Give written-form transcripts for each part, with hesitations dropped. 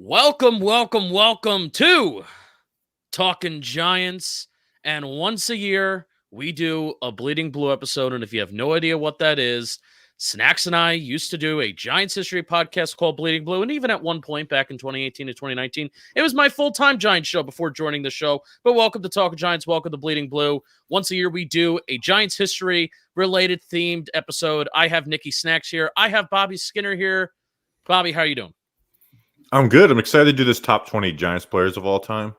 Welcome to Talking Giants. And once a year, we do a Bleeding Blue episode. And if you have no idea what that is, Snacks and I used to do a Giants history podcast called Bleeding Blue. And even at one point back in 2018 to 2019, it was my full-time Giants show before joining the show. But welcome to Talking Giants. Welcome to Bleeding Blue. Once a year, we do a Giants history related themed episode. I have Nikki Snacks here. I have Bobby Skinner here. Bobby, how are you doing? I'm good. I'm excited to do this top 20 Giants players of all time.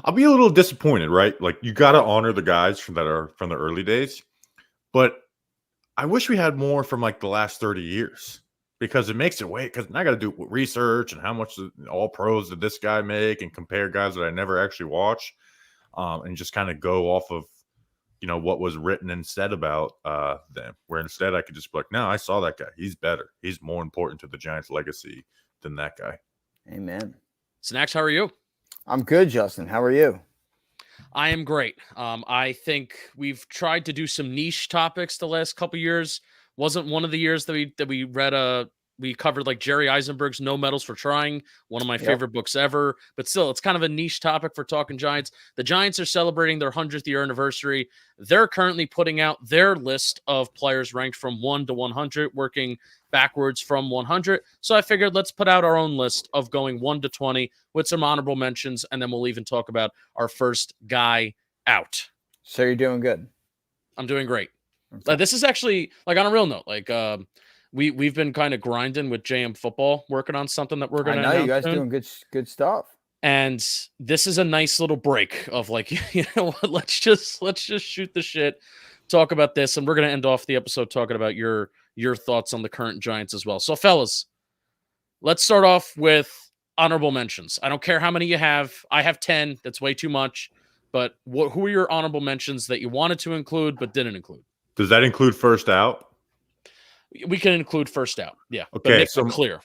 I'll be a little disappointed, right? Like, you got to honor the guys that are from the early days. But I wish we had more from like the last 30 years because it makes it wait. Because I got to do research and how much all pros did this guy make and compare guys that I never actually watch and just kind of go off of, what was written and said about them. Where instead I could just be like, no, I saw that guy. He's better. He's more important to the Giants legacy than that guy. Amen. Snacks, how are you? I'm good, Justin. How are you? I am great. I think we've tried to do some niche topics the last couple years. Wasn't one of the years that we read we covered like Jerry Eisenberg's No Medals for Trying, one of my favorite books ever. But still, it's kind of a niche topic for Talking Giants. The Giants are celebrating their 100th year anniversary. They're currently putting out their list of players ranked from 1 to 100, working backwards from 100. So I figured let's put out our own list of going 1 to 20 with some honorable mentions, and then we'll even talk about our first guy out. So you're doing good. I'm doing great. Okay. This is actually, like, on a real note, like, we've been kind of grinding with JM Football, working on something that we're going to. I know you guys doing good stuff. And this is a nice little break of like, what? Let's just shoot the shit, talk about this, and we're going to end off the episode talking about your thoughts on the current Giants as well. So, fellas, let's start off with honorable mentions. I don't care how many you have. I have 10. That's way too much. But who are your honorable mentions that you wanted to include but didn't include? Does that include first out? We can include first out. Yeah. Okay. So clear.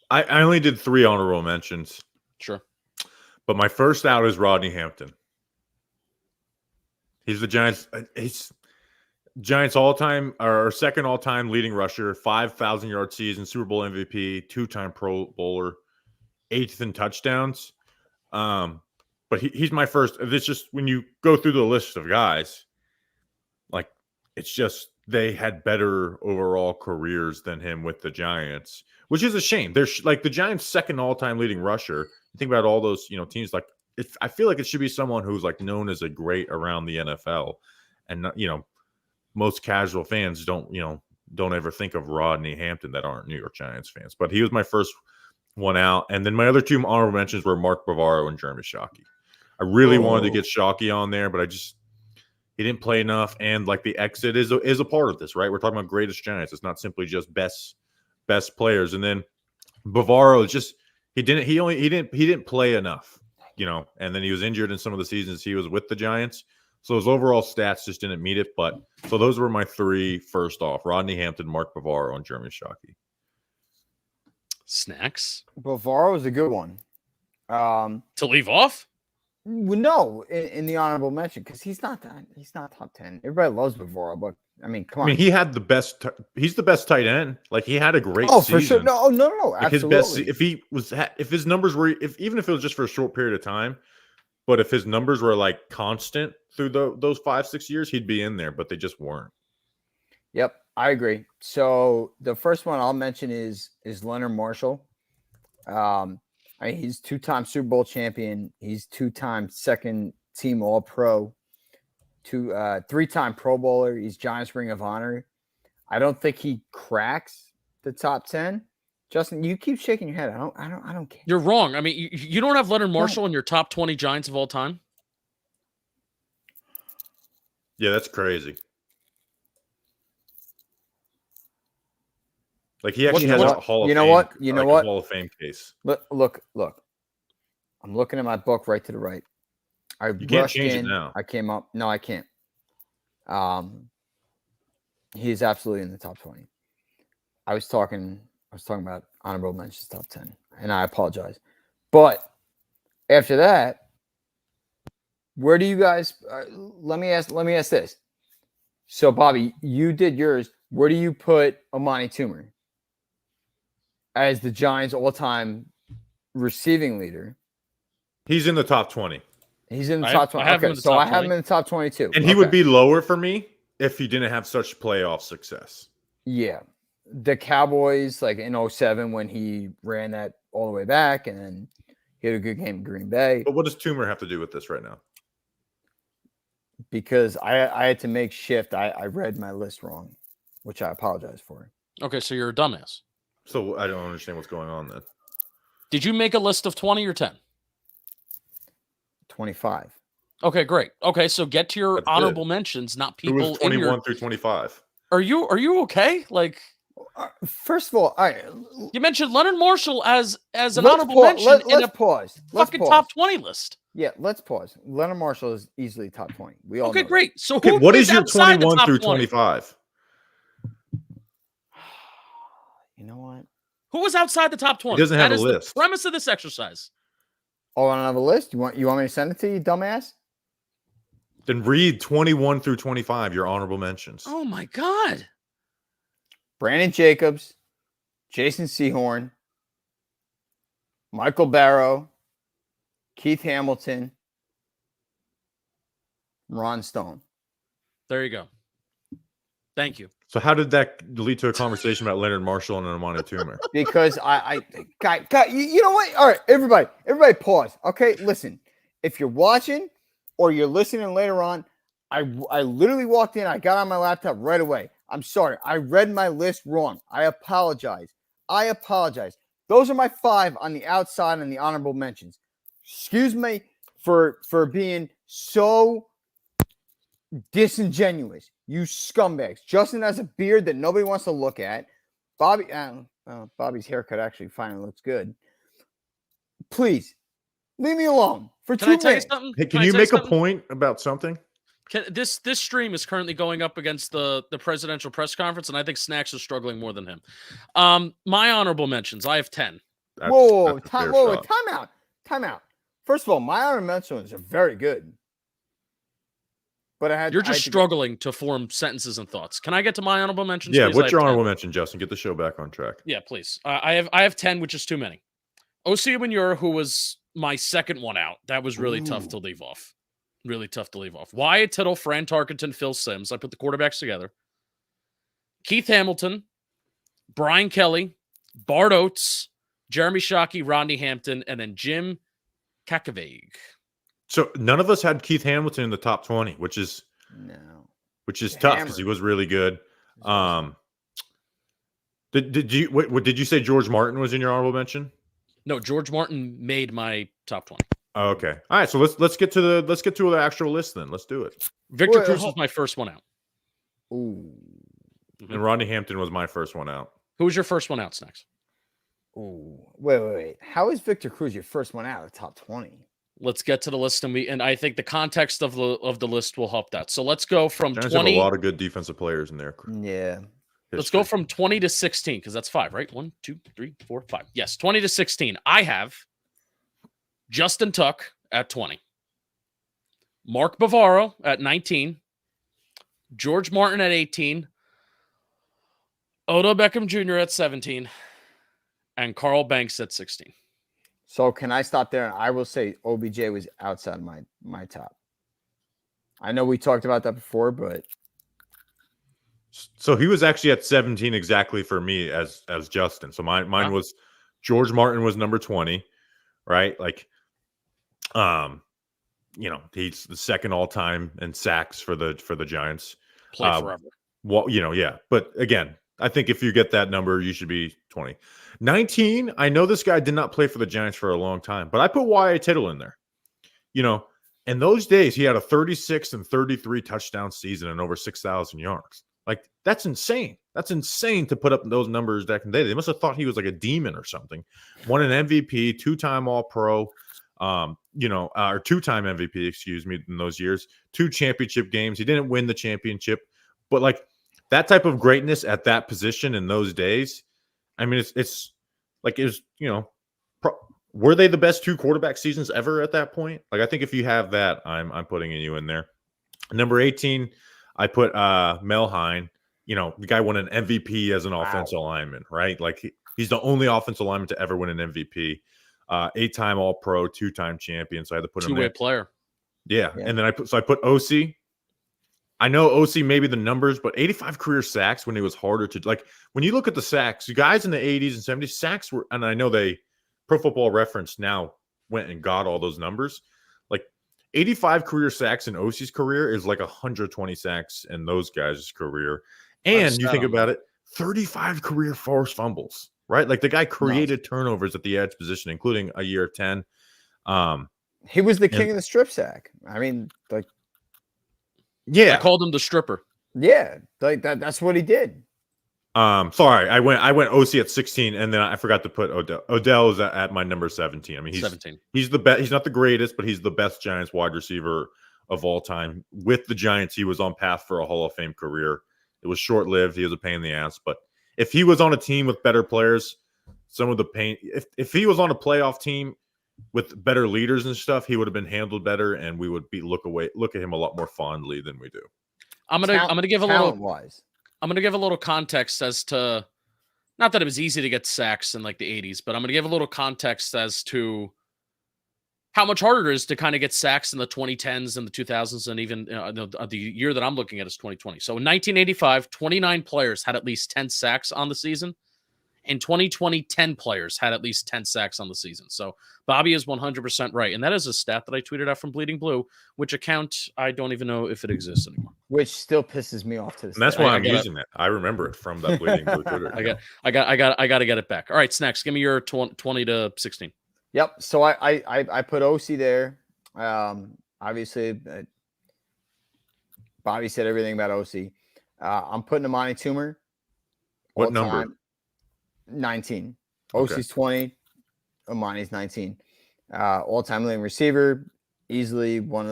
I only did 3 honorable mentions. Sure. But my first out is Rodney Hampton. He's the Giants. He's Giants all-time or second all-time leading rusher, 5,000-yard season, Super Bowl MVP, 2-time Pro Bowler, 8th in touchdowns. But he's my first. It's just when you go through the list of guys, like, it's just they had better overall careers than him with the Giants, which is a shame. They're like the Giants' second all-time leading rusher. You think about all those, teams. Like, I feel like it should be someone who's like known as a great around the NFL, and most casual fans don't ever think of Rodney Hampton that aren't New York Giants fans. But he was my first one out, and then my other 2 honorable mentions were Mark Bavaro and Jeremy Shockey. I really wanted to get Shockey on there, but he didn't play enough, and like the exit is a part of this, right? We're talking about greatest Giants. It's not simply just best players. And then Bavaro is just he didn't play enough, and then he was injured in some of the seasons he was with the Giants. So his overall stats just didn't meet it. But so those were my 3 first off: Rodney Hampton, Mark Bavaro, and Jeremy Shockey. Snacks. Bavaro is a good one. To leave off? No, in the honorable mention, because he's not top 10. Everybody loves Bavaro, but I mean, come on. He had the best. He's the best tight end. Like, he had a great season. For sure. No, like absolutely. If his numbers were, even if it was just for a short period of time, but if his numbers were like constant through those 5-6 years, he'd be in there. But they just weren't. Yep, I agree. So the first one I'll mention is Leonard Marshall. He's 2-time Super Bowl champion. He's 2-time second team All-Pro, 3-time Pro Bowler. He's Giants Ring of Honor. I don't think he cracks the top 10. Justin, you keep shaking your head. I don't care. You're wrong. I mean, you don't have Leonard Marshall in your top 20 Giants of all time. Yeah, that's crazy. Like, he actually has a Hall of Fame. Hall of Fame case. Look. I'm looking at my book right to the right. You can't change it now. I came up. No, I can't. He's absolutely in the top 20. I was talking about honorable mentions top 10, and I apologize. But after that, where do you guys? Let me ask this. So, Bobby, you did yours. Where do you put Amani Toomer as the Giants' all-time receiving leader. He's in the top 20. He's in the top 20. I have him Okay, in the so top I have 20. him in the top 22. And he would be lower for me if he didn't have such playoff success. Yeah. The Cowboys, like in 07 when he ran that all the way back, and then he had a good game in Green Bay. But what does Toomer have to do with this right now? Because I had to make shift. I read my list wrong, which I apologize for. Okay, so you're a dumbass. So I don't understand what's going on then. Did you make a list of 20 or 10? 25. Okay, great. Okay, so get to your That's honorable good. mentions, not It people was in 21 your... through 25. Are you okay? Like, First of all, all right. you mentioned Leonard Marshall as an Let's honorable mention in let's a pause. Let's fucking pause. top 20 list. Yeah, let's pause. Leonard Marshall is easily top 20. We all Okay, know great. So Okay, who what is your outside the 21 top through 20? 25? that. You know what? Who was outside the top 20? He doesn't have That a is list. the premise of this exercise. Oh, I don't have a list. You want me to send it to you, dumbass? Then read 21 through 25, your honorable mentions. Oh my God. Brandon Jacobs, Jason Sehorn, Michael Barrow, Keith Hamilton, Ron Stone. There you go. Thank you. So how did that lead to a conversation about Leonard Marshall and Amani Toomer? Because God, you know what? All right, everybody pause. Okay, listen. If you're watching or you're listening later on, I literally walked in. I got on my laptop right away. I'm sorry. I read my list wrong. I apologize. Those are my 5 on the outside and the honorable mentions. Excuse me for being so disingenuous. You scumbags. Justin has a beard that nobody wants to look at. Bobby's haircut actually finally looks good. Please leave me alone for Can 2 I tell you minutes. something? Hey, can I you tell make a something? point about something? This stream is currently going up against the presidential press conference, and I think Snacks is struggling more than him. My honorable mentions, I have 10. Whoa, That's a fair time shot. out. First of all, my honorable mentions are very good. But You're just struggling to form sentences and thoughts. Can I get to my honorable mentions? Yeah, please? what's your 10. honorable mention, Justin? Get the show back on track. Yeah, please. I have 10, which is too many. Osi Manure, who was my second one out. That was really tough to leave off. Wyatt Tittle, Fran Tarkenton, Phil Simms. I put the quarterbacks together. Keith Hamilton, Brian Kelly, Bart Oates, Jeremy Shockey, Rodney Hampton, and then Jim Kakavig. So none of us had Keith Hamilton in the top 20, which is tough because he was really good. Did you say George Martin was in your honorable mention? No, George Martin made my top 20. Oh, okay. All right. So let's get to the actual list then. Let's do it. Victor Cruz was my first one out. Ooh. And Rodney Hampton was my first one out. Who was your first one out, Snacks? Ooh. Wait. How is Victor Cruz your first one out of the top 20? Let's get to the list, and I think the context of the list will help that. So let's go from Giants 20. have a lot of good defensive players in there. Yeah. Let's go from 20 to 16 because that's 5, right? 1, 2, 3, 4, 5. Yes, 20 to 16. I have Justin Tuck at 20, Mark Bavaro at 19, George Martin at 18, Odell Beckham Jr. at 17, and Carl Banks at 16. So can I stop there? And I will say OBJ was outside my top. I know we talked about that before, but so he was actually at 17 exactly for me as Justin. So mine was George Martin was number 20, right? Like, he's the second all time in sacks for the Giants. Play forever. Well, yeah. But again, I think if you get that number, you should be 20. 19, I know this guy did not play for the Giants for a long time, but I put Wyatt Tittle in there. In those days, he had a 36 and 33 touchdown season and over 6,000 yards. Like, that's insane. That's insane to put up those numbers back in the day. They must have thought he was like a demon or something. Won an MVP, 2-time All-Pro, or 2-time MVP, excuse me, in those years. 2 championship games. He didn't win the championship, but like that type of greatness at that position in those days, I mean, it's like it was, were they the best 2 quarterback seasons ever at that point? Like, I think if you have that, I'm putting you in there. Number 18, I put Mel Hine. The guy won an MVP as an offensive lineman, right? Like he's the only offensive lineman to ever win an MVP. 8-time All-Pro, 2-time champion. So I had to put him Two-way there. player. Yeah. And then I put OC. I know OC maybe the numbers, but 85 career sacks when it was harder to like when you look at the sacks, you guys in the 80s and 70s, sacks were, and I know Pro Football Reference now went and got all those numbers. Like 85 career sacks in OC's career is like 120 sacks in those guys' career. And you think about it, 35 career forced fumbles, right? Like the guy created turnovers at the edge position, including a year of 10. He was the king of the strip sack. I mean, like, yeah, I called him the stripper. Yeah, like that's what he did. Sorry, I went OC at 16, and then I forgot to put Odell. Odell is at my number 17. I mean, he's 17. He's the best. He's not the greatest, but he's the best Giants wide receiver of all time. With the Giants, he was on path for a Hall of Fame career. It was short lived. He was a pain in the ass, but if he was on a team with better players, some of the pain. If he was on a playoff team with better leaders and stuff, he would have been handled better, and we would look at him a lot more fondly than we do. I'm gonna give a little wise. I'm gonna give a little context as to, not that it was easy to get sacks in like the 80s, but I'm gonna give a little context as to how much harder it is to kind of get sacks in the 2010s and the 2000s, and even the year that I'm looking at is 2020. So in 1985, 29 players had at least 10 sacks on the season. In 2020, 10 players had at least 10 sacks on the season. So Bobby is 100% right. And that is a stat that I tweeted out from Bleeding Blue, which account I don't even know if it exists anymore. Which still pisses me off to this And that's day. why I'm using that. I remember it from that Bleeding Blue Twitter. I got to get it back. All right, Snacks, give me your 20 to 16. Yep. So I put OC there. Obviously, Bobby said everything about OC. I'm putting Amani Toomer. What number? 19. Okay. OC's 20. Amani's 19. All-time leading receiver. Easily one of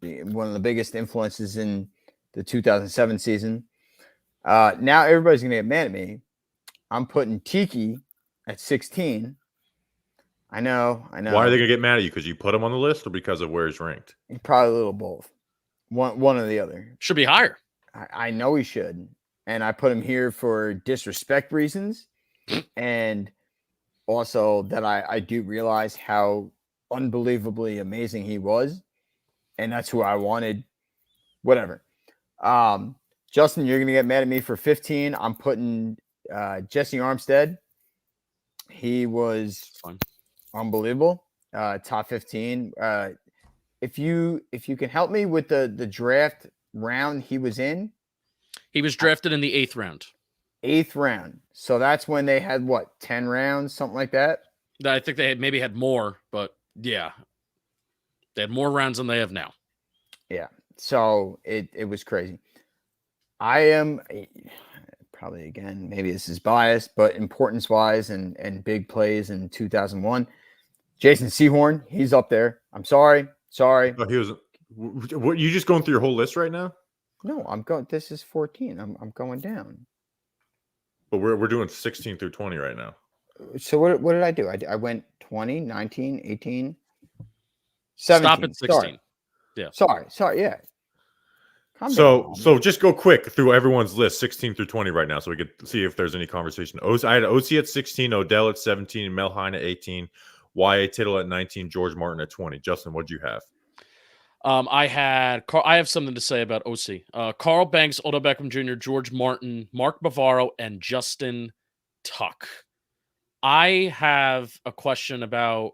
the biggest influences in the 2007 season. Now everybody's gonna get mad at me. I'm putting Tiki at 16. I know. Why are they gonna get mad at you? Because you put him on the list, or because of where he's ranked? Probably a little both. One or the other. Should be higher. I know he should. And I put him here for disrespect reasons. And also that I do realize how unbelievably amazing he was. And that's who I wanted. Whatever. Justin, you're going to get mad at me for 15. I'm putting Jesse Armstead. He was unbelievable. Top 15. If you can help me with the draft round he was in. He was drafted in the 8th round. 8th round. So that's when they had, 10 rounds, something like that? I think they maybe had more, but yeah. They had more rounds than they have now. Yeah. So it was crazy. I am probably, again, maybe this is biased, but importance-wise and big plays in 2001. Jason Sehorn, he's up there. I'm sorry. Oh, he was. What, you just going through your whole list right now? No, I'm going. This is 14. I'm going down. But we're doing 16 through 20 right now. So what did I do? I went 20, 19, 18, 17. Stop at 16. Sorry. Yeah. Sorry. Yeah. So just go quick through everyone's list, 16 through 20 right now, so we could see if there's any conversation. I had OC at 16, Odell at 17, Mel Hine at 18, Y.A. Tittle at 19, George Martin at 20. Justin, what'd you have? I have something to say about OC. Carl Banks, Odell Beckham Jr., George Martin, Mark Bavaro, and Justin Tuck. I have a question about,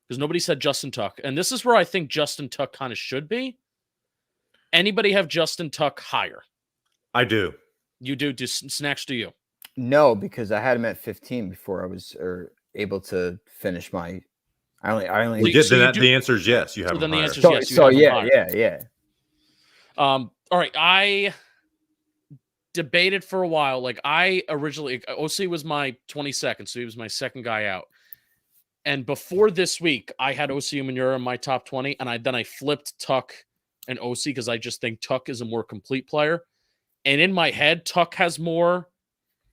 because nobody said Justin Tuck, and this is where I think Justin Tuck kind of should be. Anybody have Justin Tuck higher? I do. You do? Snacks, do you? No, because I had him at 15 before I was able to finish my. I only. We did. So the answer is yes. You have. So then the higher. answer is yes. So yeah. All right. I debated for a while. Like I originally, OC was my 22nd, so he was my second guy out. And before this week, I had OC Umenyiora in my top 20, and I flipped Tuck and OC because I just think Tuck is a more complete player. And in my head, Tuck has more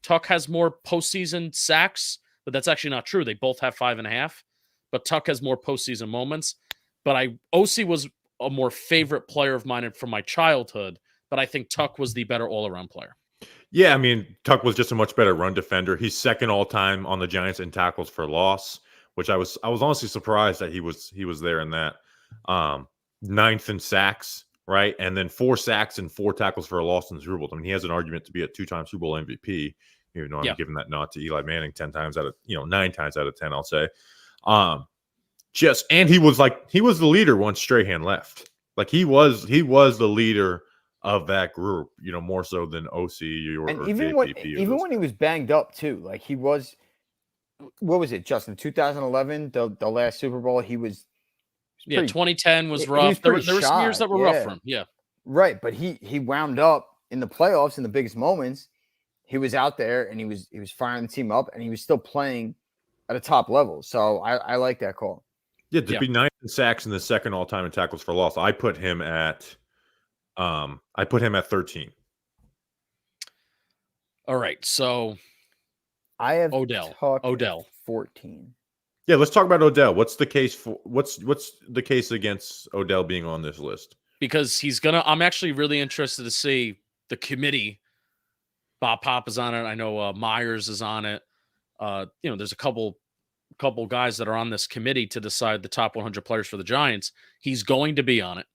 postseason sacks, but that's actually not true. They both have 5.5, but Tuck has more postseason moments. But OC was a more favorite player of mine from my childhood, but I think Tuck was the better all-around player. Yeah, I mean, Tuck was just a much better run defender. He's second all-time on the Giants in tackles for loss, which I was honestly surprised that he was there in that. 9th in sacks, right? And then 4 sacks and 4 tackles for a loss in the Super Bowl. I mean, he has an argument to be a 2-time Super Bowl MVP, even though I'm giving that nod to Eli Manning 9 times out of 10, I'll say. And he was the leader once Strahan left. Like he was the leader of that group, more so than OC or even JPP. When he was banged up too, like he was. What was it, Justin? 2011, the last Super Bowl, he was. 2010 was rough. There were some years that were rough for him. Yeah, right. But he wound up in the playoffs in the biggest moments. He was out there and he was firing the team up, and he was still playing at a top level. So I like that call. Yeah, to be 9th in sacks and the 2nd all time in tackles for loss, I put him at 13. All right, so I have Odell 14. Yeah, let's talk about Odell. What's the case against Odell being on this list? Because I'm actually really interested to see the committee. Bob Pop is on it. I know Myers is on it. There's a couple guys that are on this committee to decide the top 100 players for the Giants. He's going to be on it.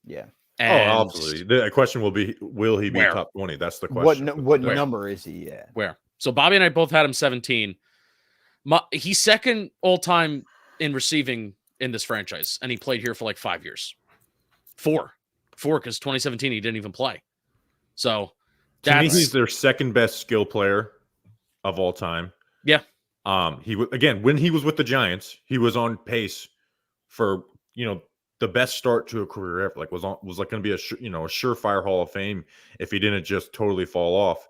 Yeah. And absolutely. The question will be, will he be top 20? That's the question. What number is he? Yeah. Where? So Bobby and I both had him 17. He's second all-time in receiving in this franchise, and he played here for like 5 years. 4, because 2017 he didn't even play. So to me, he's their second best skill player of all time. Yeah. When he was with the Giants, he was on pace for the best start to a career ever. Like was like going to be a surefire Hall of Fame if he didn't just totally fall off.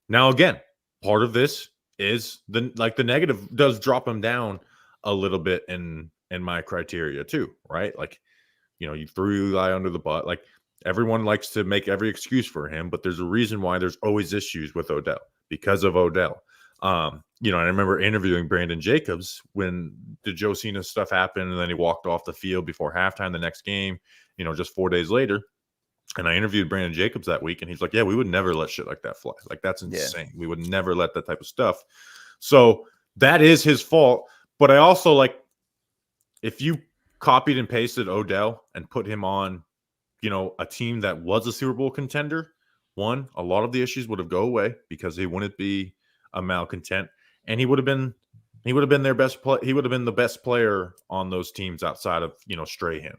Now again, part of this is the negative does drop him down a little bit in my criteria too, right? Like, you threw Eli under the butt. Like everyone likes to make every excuse for him, but there's a reason why there's always issues with Odell because of Odell. I remember interviewing Brandon Jacobs when the Joe Cena stuff happened, and then he walked off the field before halftime the next game, just 4 days later. And I interviewed Brandon Jacobs that week, and he's like, yeah, we would never let shit like that fly. Like, that's insane. Yeah. We would never let that type of stuff. So that is his fault. But I also if you copied and pasted Odell and put him on, a team that was a Super Bowl contender, a lot of the issues would have go away because he wouldn't be a malcontent, and he would have been their best he would have been the best player on those teams outside of Strahan.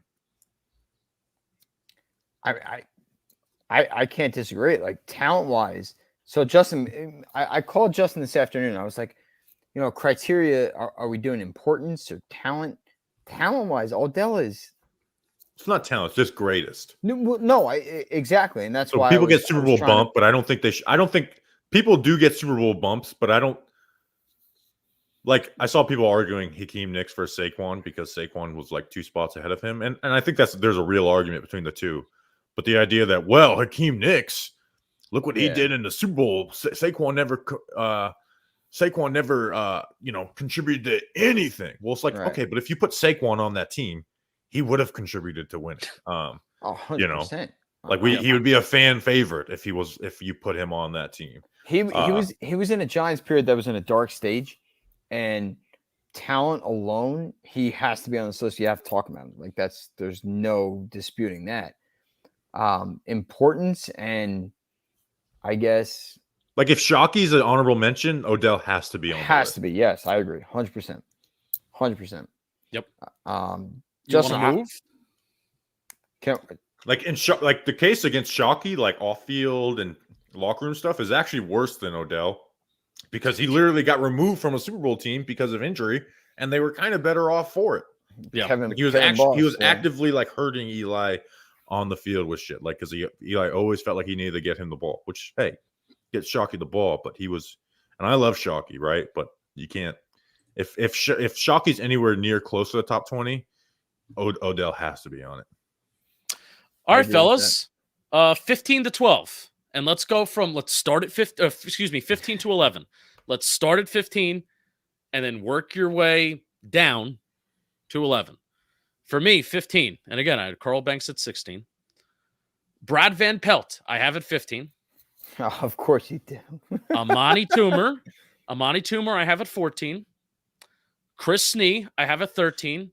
I can't disagree. Like talent wise, so Justin, I called Justin this afternoon. I was like, criteria. Are we doing importance or talent? Talent wise, Odell is. It's not talent; it's just greatest. No, exactly, and that's why people get Super Bowl bump, but I don't think they. I don't think people do get Super Bowl bumps, but I don't. Like I saw people arguing Hakeem Nicks for Saquon because Saquon was like 2 spots ahead of him, and I think there's a real argument between the two. But the idea that Hakeem Nicks, look what he did in the Super Bowl. Saquon never contributed to anything. Well, it's like okay, but if you put Saquon on that team, he would have contributed to winning. 100%. Like he would be a fan favorite if you put him on that team. He was in a Giants period that was in a dark stage, and talent alone, he has to be on this list. You have to talk about him. Like there's no disputing that. Importance, and I guess like if Shockey's an honorable mention, Odell has to be on. Has to be, yes, I agree, 100%. Yep. Just move. Like the case against Shockey, like off field and locker room stuff, is actually worse than Odell because he literally got removed from a Super Bowl team because of injury, and they were kind of better off for it. Yeah, he was actively like hurting Eli on the field with shit, like because Eli always felt like he needed to get him the ball. Which hey, get Shockey the ball, but he was, and I love Shockey, right? But you can't if Shockey's anywhere near close to the top 20, Odell has to be on it. All right, fellas, 15 to 12, and let's start at 15 to 11. Let's start at 15, and then work your way down to 11. For me, 15, and again, I had Carl Banks at 16. Brad Van Pelt, I have at 15. Oh, of course you do. Amani Toomer, I have at 14. Chris Snee, I have at 13.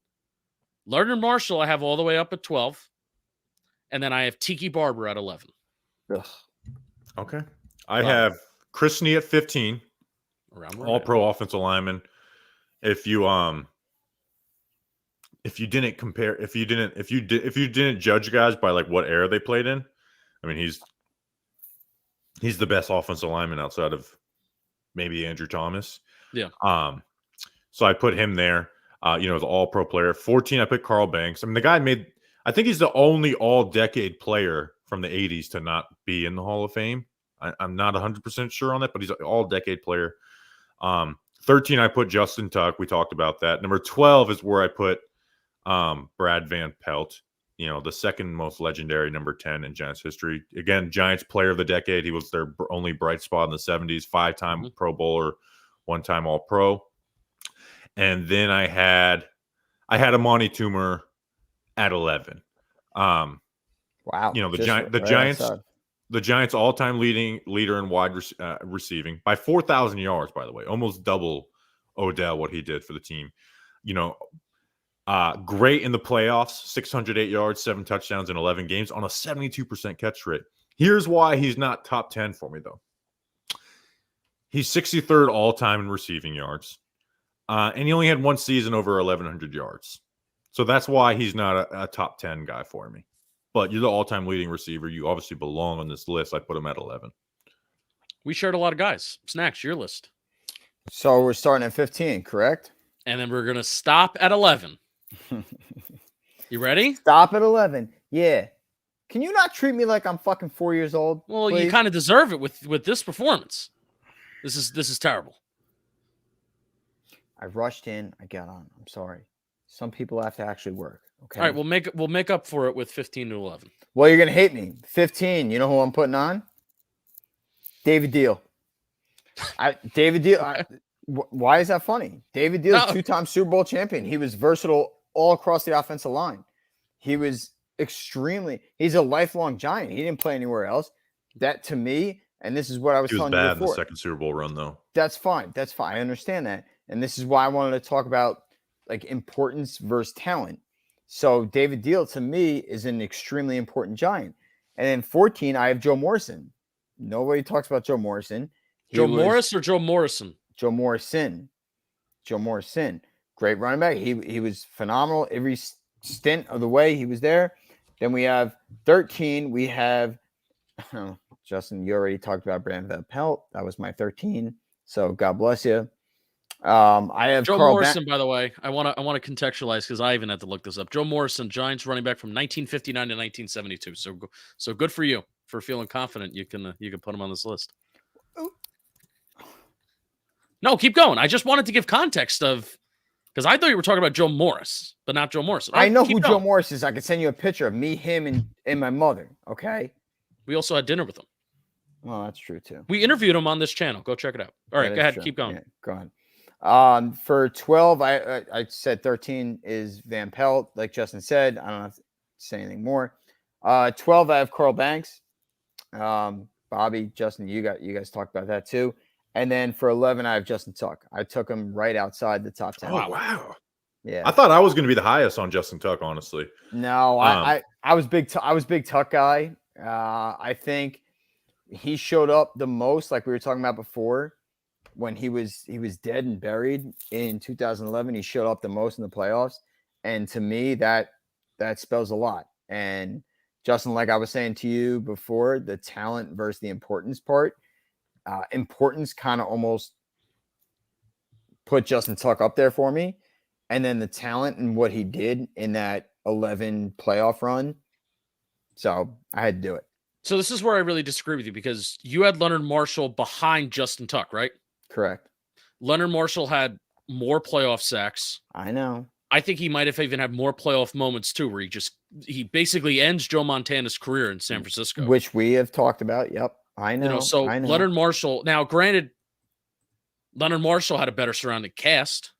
Leonard Marshall, I have all the way up at 12. And then I have Tiki Barber at 11. Ugh. Okay. I have Chris Snee at 15. All pro offensive lineman. If you didn't compare, if you didn't judge guys by like what era they played in, I mean he's the best offensive lineman outside of maybe Andrew Thomas. Yeah. So I put him there. As all pro player. 14, I put Carl Banks. I mean, the guy I think he's the only all-decade player from the 80s to not be in the Hall of Fame. I'm not 100% sure on that, but he's an all-decade player. 13, I put Justin Tuck. We talked about that. Number 12 is where I put Brad Van Pelt, the second most legendary number 10 in Giants history. Again, Giants player of the decade. He was their only bright spot in the 70s, 5-time Pro Bowler, 1-time All-Pro. And then I had Amani Toomer at 11. Wow. The Giants all-time leader in wide receiving by 4,000 yards, by the way, almost double Odell what he did for the team. Great in the playoffs, 608 yards, 7 touchdowns in 11 games on a 72% catch rate. Here's why he's not top 10 for me, though. He's 63rd all-time in receiving yards. And he only had one season over 1,100 yards. So that's why he's not a top 10 guy for me. But you're the all-time leading receiver. You obviously belong on this list. I put him at 11. We shared a lot of guys. Snacks, your list. So we're starting at 15, correct? And then we're going to stop at 11. You ready? Stop at 11. Yeah. Can you not treat me like I'm fucking 4 years old? Well, please? You kind of deserve it with this performance. This is terrible. I rushed in. I got on. I'm sorry. Some people have to actually work. Okay. All right, we'll make up for it with 15 to 11. Well, you're gonna hate me. 15. You know who I'm putting on? David Deal. David Deal. Why is that funny? David Deal is 2-time Super Bowl champion. He was versatile all across the offensive line. He was he's a lifelong Giant. He didn't play anywhere else. That to me, and this is what I was telling you before. He was bad in the second Super Bowl run, though. That's fine. I understand that. And this is why I wanted to talk about like importance versus talent. So David Deal to me is an extremely important Giant. And then 14, I have Joe Morrison. Nobody talks about Joe Morrison. Morris or Joe Morrison? Joe Morrison. Great running back. He was phenomenal every stint of the way he was there. Then we have 13. We have Justin, you already talked about Brad Van Pelt. That was my 13. So God bless you. I have Joe Carl Morrison, by the way. I want to contextualize because I even had to look this up. Joe Morrison, Giants running back from 1959 to 1972. So good for you for feeling confident you can put him on this list. No, keep going. I just wanted to give context because I thought you were talking about Joe Morris, but not Joe Morrison. I know who Joe Morris is. I could send you a picture of me, him, and my mother. Okay. We also had dinner with him. Well, that's true too. We interviewed him on this channel. Go check it out. All right, go ahead. True. Keep going. Yeah, go ahead. For 12, I said 13 is Van Pelt, like Justin said. I don't have to say anything more. 12, I have Carl Banks. Bobby, Justin, you guys talked about that too. And then for 11, I have Justin Tuck. I took him right outside the top 10. Oh, wow. Yeah. I thought I was going to be the highest on Justin Tuck, honestly. No, I was big Tuck guy. I think he showed up the most, like we were talking about before, when he was dead and buried in 2011. He showed up the most in the playoffs. And to me, that spells a lot. And Justin, like I was saying to you before, the talent versus the importance part. Importance kind of almost put Justin Tuck up there for me. And then the talent and what he did in that 11 playoff run. So I had to do it. So this is where I really disagree with you because you had Leonard Marshall behind Justin Tuck, right? Correct. Leonard Marshall had more playoff sacks. I know. I think he might have even had more playoff moments too, where he basically ends Joe Montana's career in San Francisco. Which we have talked about. Yep. I know. I know. Leonard Marshall, now granted, Leonard Marshall had a better surrounding cast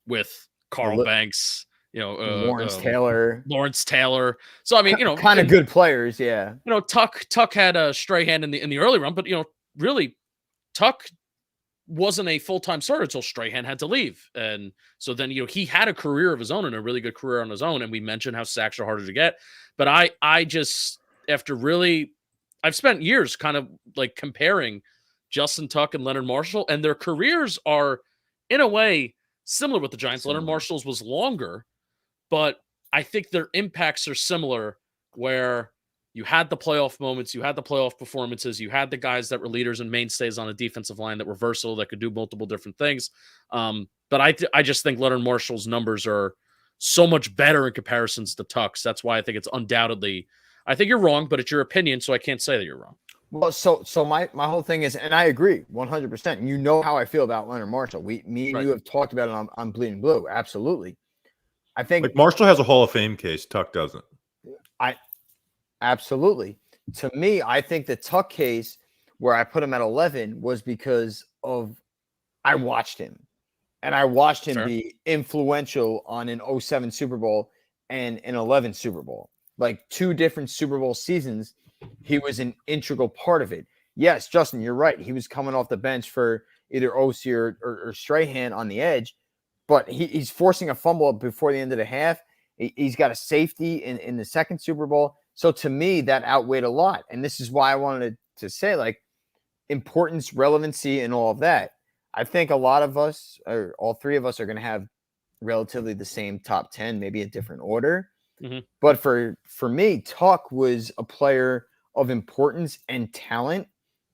with Carl Banks, Lawrence Taylor. So I mean, kind of good players, yeah. Tuck had a stray hand in the early run, but really, Tuck wasn't a full-time starter until Strahan had to leave. And so then, he had a career of his own and a really good career on his own. And we mentioned how sacks are harder to get. But I just, I've spent years kind of like comparing Justin Tuck and Leonard Marshall, and their careers are in a way similar with the Giants. Similar. Leonard Marshall's was longer, but I think their impacts are similar, where you had the playoff moments, you had the playoff performances, you had the guys that were leaders and mainstays on a defensive line that were versatile, that could do multiple different things. But I just think Leonard Marshall's numbers are so much better in comparisons to Tuck's. That's why I think it's undoubtedly, I think you're wrong, but it's your opinion, so I can't say that you're wrong. Well, so my whole thing is, and I agree 100%. You know how I feel about Leonard Marshall. Me and you have talked about it on Bleeding Blue. Absolutely. I think like Marshall has a Hall of Fame case. Tuck doesn't. Absolutely. To me, I think the Tuck case where I put him at 11 was because of I watched him. And I watched him be influential on an 07 Super Bowl and an 11 Super Bowl. Like 2 different Super Bowl seasons, he was an integral part of it. Yes, Justin, you're right. He was coming off the bench for either OC or Strahan on the edge, but he's forcing a fumble before the end of the half. He's got a safety in the second Super Bowl. So to me, that outweighed a lot. And this is why I wanted to say, like, importance, relevancy, and all of that. I think a lot of us, or all 3 of us, are going to have relatively the same top 10, maybe a different order. Mm-hmm. But for me, Tuck was a player of importance and talent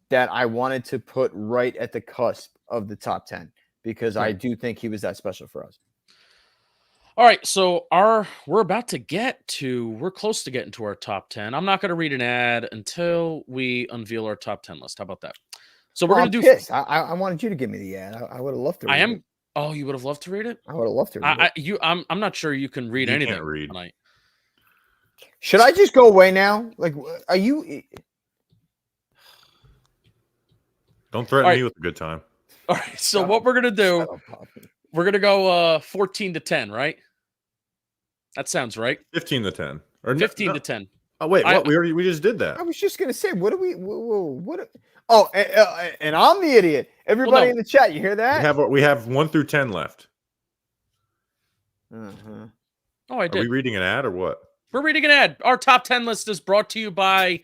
that I wanted to put right at the cusp of the top 10, because I do think he was that special for us. All right, so we're close to getting to our top 10. I'm not going to read an ad until we unveil our top 10 list. How about that? So we're going to do. Pissed. I wanted you to give me the ad. I would have loved to read it. Oh, you would have loved to read it? I would have loved to read it. I'm not sure you can read anything tonight. Should I just go away now? Like, are you? Don't threaten me with a good time. All right, so what we're going to do, we're going to go 14-10, right? That sounds right. 15-10. Or 15-10. Oh, wait, what? We just did that. I was just going to say, what do we, what? Oh, and I'm the idiot. Everybody in the chat, you hear that? We have 1 through 10 left. Uh-huh. Oh, I did. Are we reading an ad or what? We're reading an ad. Our top 10 list is brought to you by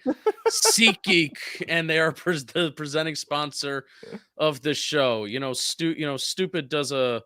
SeatGeek, and they are the presenting sponsor of this show. Stupid does a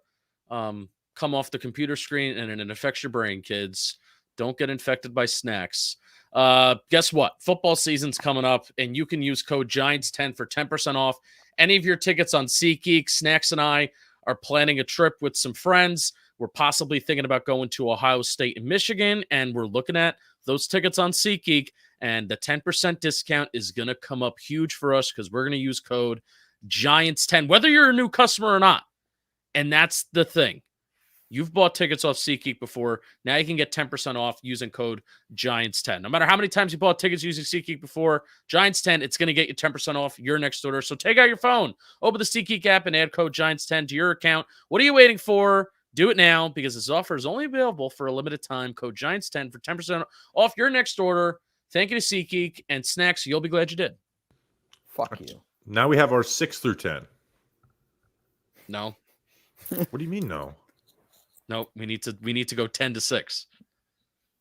come off the computer screen, and it affects your brain, kids. Don't get infected by snacks. Guess what? Football season's coming up, and you can use code Giants10 for 10% off any of your tickets on SeatGeek. Snacks and I are planning a trip with some friends. We're possibly thinking about going to Ohio State and Michigan, and we're looking at those tickets on SeatGeek, and the 10% discount is going to come up huge for us because we're going to use code Giants10, whether you're a new customer or not. And that's the thing. You've bought tickets off SeatGeek before. Now you can get 10% off using code Giants10. No matter how many times you bought tickets using SeatGeek before, Giants10, it's going to get you 10% off your next order. So take out your phone, open the SeatGeek app, and add code Giants10 to your account. What are you waiting for? Do it now, because this offer is only available for a limited time. Code Giants10 for 10% off your next order. Thank you to SeatGeek and Snacks. You'll be glad you did. Fuck you. Now we have our 6 through 10. No. What do you mean no? No, we need to go 10-6.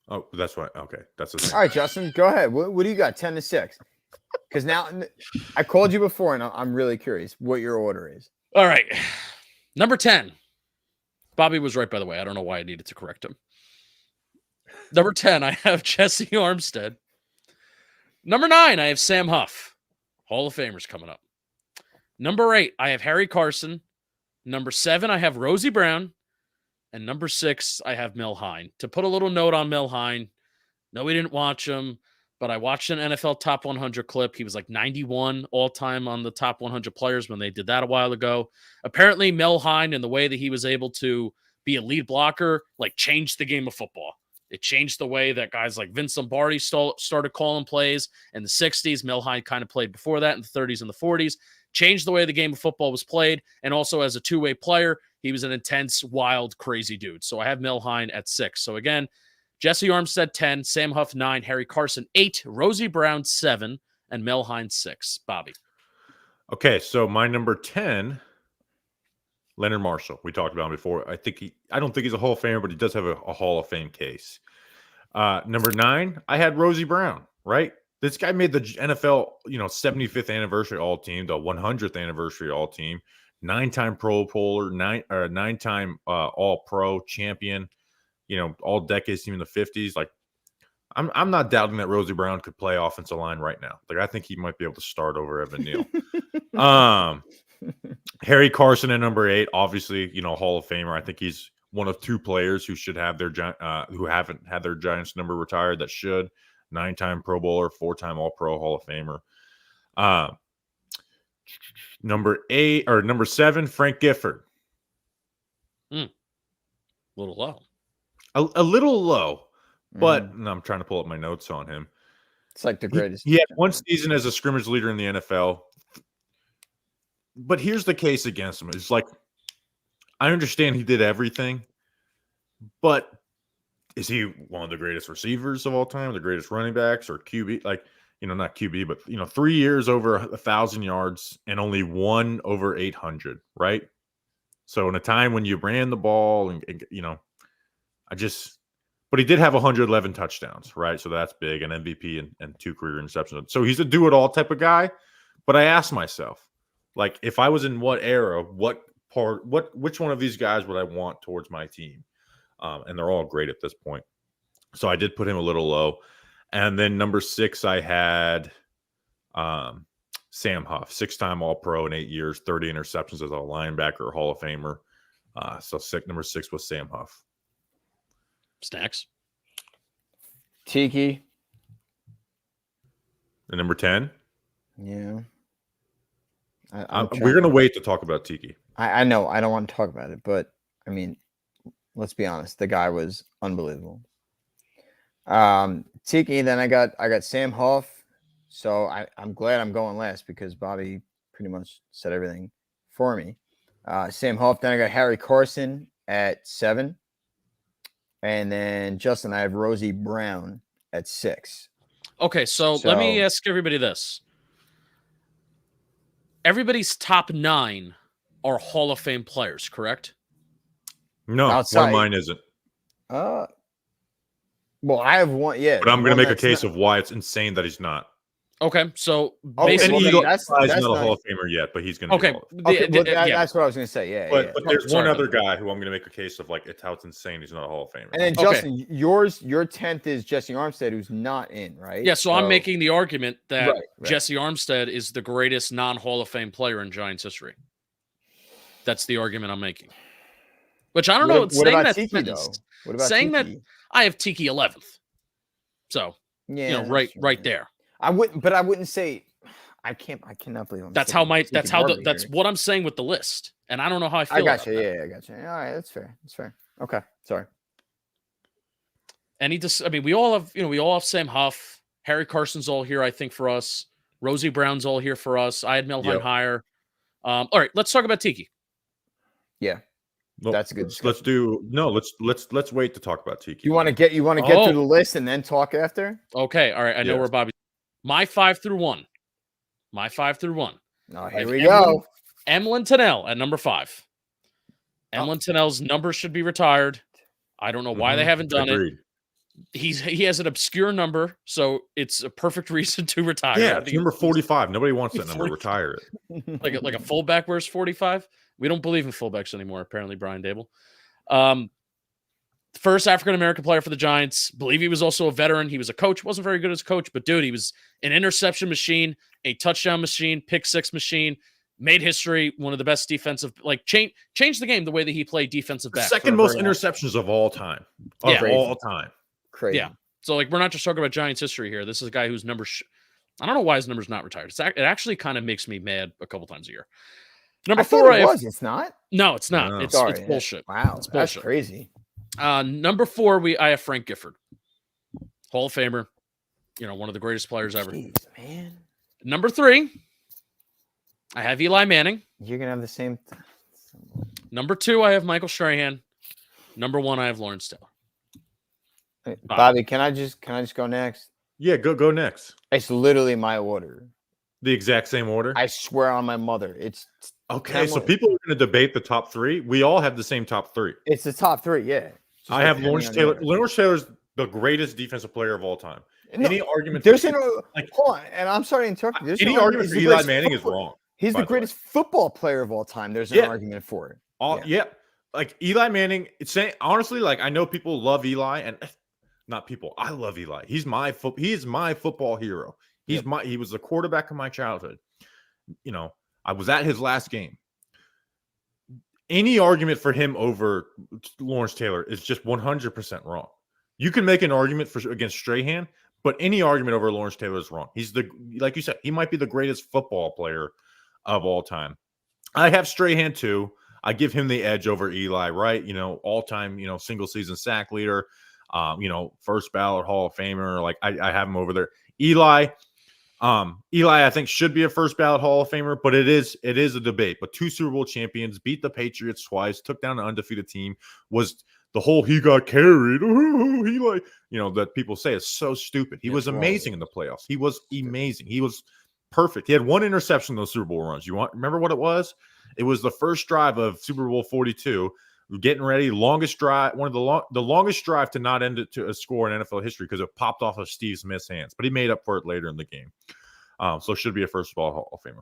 Oh, that's right. Okay, that's the thing. All right, Justin, go ahead. What do you got? 10-6. Because now I called you before, and I'm really curious what your order is. All right, number 10. Bobby was right, by the way. I don't know why I needed to correct him. Number 10, I have Jesse Armstead. Number 9, I have Sam Huff. Hall of Famers coming up. Number 8, I have Harry Carson. Number 7, I have Rosie Brown. And number 6, I have Mel Hine. To put a little note on Mel Hine, no, we didn't watch him, but I watched an NFL Top 100 clip. He was like 91 all-time on the Top 100 players when they did that a while ago. Apparently, Mel Hine and the way that he was able to be a lead blocker, like, changed the game of football. It changed the way that guys like Vince Lombardi started calling plays in the 60s. Mel Hine kind of played before that in the 30s and the 40s. Changed the way the game of football was played, and also as a two-way player, he was an intense, wild, crazy dude. So I have Mel Hine at 6. So again, Jesse Armstead 10, Sam Huff 9, Harry Carson 8, Rosie Brown 7, and Mel Hine 6. Bobby. Okay, so my number 10 Leonard Marshall. We talked about him before. I don't think he's a Hall of Famer, but he does have a Hall of Fame case. Number 9, I had Rosie Brown, right? This guy made the NFL, 75th anniversary All-Team, the 100th anniversary All-Team, 9-time Pro Bowler, 9-time All-Pro champion, all decades team in the 50s. Like, I'm not doubting that Rosie Brown could play offensive line right now. Like, I think he might be able to start over Evan Neal. Harry Carson at number 8, obviously, Hall of Famer. I think he's one of 2 players who should have who haven't had their Giants number retired that should. 9-time Pro Bowler, 4-time All-Pro, Hall of Famer. Number 7, Frank Gifford. A little low. A little low, but I'm trying to pull up my notes on him. It's like the greatest. He had 1 season as a scrimmage leader in the NFL. But here's the case against him. It's like, I understand he did everything, but is he one of the greatest receivers of all time, the greatest running backs, or QB? Like, not QB, but 3 years over 1,000 yards and only 1 over 800, right? So in a time when you ran the ball, but he did have 111 touchdowns, right? So that's big, an MVP and 2 career interceptions. So he's a do-it-all type of guy. But I asked myself, like, if I was in what era, which one of these guys would I want towards my team? And they're all great at this point. So I did put him a little low. And then number 6, I had Sam Huff, 6-time All-Pro in 8 years, 30 interceptions as a linebacker, Hall of Famer. So number 6 was Sam Huff. Snacks. Tiki. And number 10? Yeah. We're going to wait to talk about Tiki. I know. I don't want to talk about it, but I mean, let's be honest. The guy was unbelievable. Tiki. Then I got Sam Huff. So I'm glad I'm going last because Bobby pretty much said everything for me. Sam Huff. Then I got Harry Carson at 7. And then Justin, I have Rosie Brown at 6. Okay, so let me ask everybody this. Everybody's top 9 are Hall of Fame players, correct? No, one of mine isn't. Well, I have one, yeah. But I'm going to make a case of why it's insane that he's not. Okay, so basically, that's not a Hall of Famer yet, but he's going to be that's what I was going to say, yeah. But there's one other guy who I'm going to make a case of, like, it's how it's insane he's not a Hall of Famer. And then, Justin, your 10th is Jesse Armstead, who's not in, right? Yeah, so I'm making the argument that Jesse Armstead is the greatest non-Hall of Fame player in Giants history. That's the argument I'm making. Which I don't know. What about Tiki, though? What about saying Tiki? That I have Tiki 11th. So, yeah, right there. I wouldn't say I cannot believe I'm that's what I'm saying with the list. And I don't know how I feel. I got you. Yeah, I got you. All right, that's fair. That's fair. Okay. Sorry. And we all have Sam Huff. Harry Carson's all here, I think, for us. Rosie Brown's all here for us. I had Melvin higher. All right, let's talk about Tiki. Yeah. Well, that's a good discussion. Let's wait to talk about Tiki. You want to get through the list and then talk after? Okay. All right. I know where Bobby. My 5 through 1. Oh, here we go. Emlyn Tennell at number 5. Emlyn Tennell's number should be retired. I don't know why they haven't done it. He has an obscure number, so it's a perfect reason to retire. Yeah, it's number 45. Nobody wants that number. Retire it. like a fullback wears 45. We don't believe in fullbacks anymore, apparently, Brian Dable. First African-American player for the Giants. Believe he was also a veteran. He was a coach. Wasn't very good as a coach, but dude, he was an interception machine, a touchdown machine, pick 6 machine, made history, one of the best defensive, changed the game the way that he played defensive back. Second most interceptions of all time. All time. Crazy. Yeah. So, we're not just talking about Giants history here. This is a guy whose number I don't know why his number's not retired. It actually kind of makes me mad a couple times a year. Number 4, it's not? No, it's not. No. It's bullshit. Wow. It's bullshit. That's crazy. Number 4, I have Frank Gifford, Hall of Famer, one of the greatest players ever. Jeez, man. Number 3, I have Eli Manning. You're gonna have the same. Number 2, I have Michael Strahan. Number 1, I have Lawrence Taylor. Hey, Bobby, can I just go next? Yeah, go next. It's literally my order. The exact same order? I swear on my mother. It's Okay, so Emily- people are going to debate the top 3. We all have the same top 3. It's the top 3, yeah. Just I have depending Lawrence on the Taylor. order. Lawrence Taylor's the greatest defensive player of all time. No, Any argument there's for an like hold on, and I'm sorry to interrupt you. There's any an argument he's for the Eli greatest Manning is football- wrong. He's by the the way. greatest football player of all time. There's an Yeah. argument for it. Yeah. Like Eli Manning, it's saying honestly, like I know people love Eli, and not people. I love Eli. He is my football hero. He was the quarterback of my childhood. You know, I was at his last game. Any argument for him over Lawrence Taylor is just 100% wrong. You can make an argument against Strahan, but any argument over Lawrence Taylor is wrong. He's like you said, he might be the greatest football player of all time. I have Strahan too. I give him the edge over Eli, right? You know, all-time, single season sack leader, first ballot Hall of Famer. Like I have him over there. Eli, I think should be a first ballot Hall of Famer, but it is a debate. But 2 Super Bowl champions, beat the Patriots twice, took down an undefeated team, was the whole he got carried. That people say is so stupid. He was amazing in the playoffs. He was amazing. He was perfect. He had 1 interception in those Super Bowl runs. Remember what it was? It was the first drive of Super Bowl 42. Getting ready, longest drive, one of the longest drive to not end it to a score in NFL history because it popped off of Steve Smith's hands, but he made up for it later in the game. So should be a first ball Hall of Famer.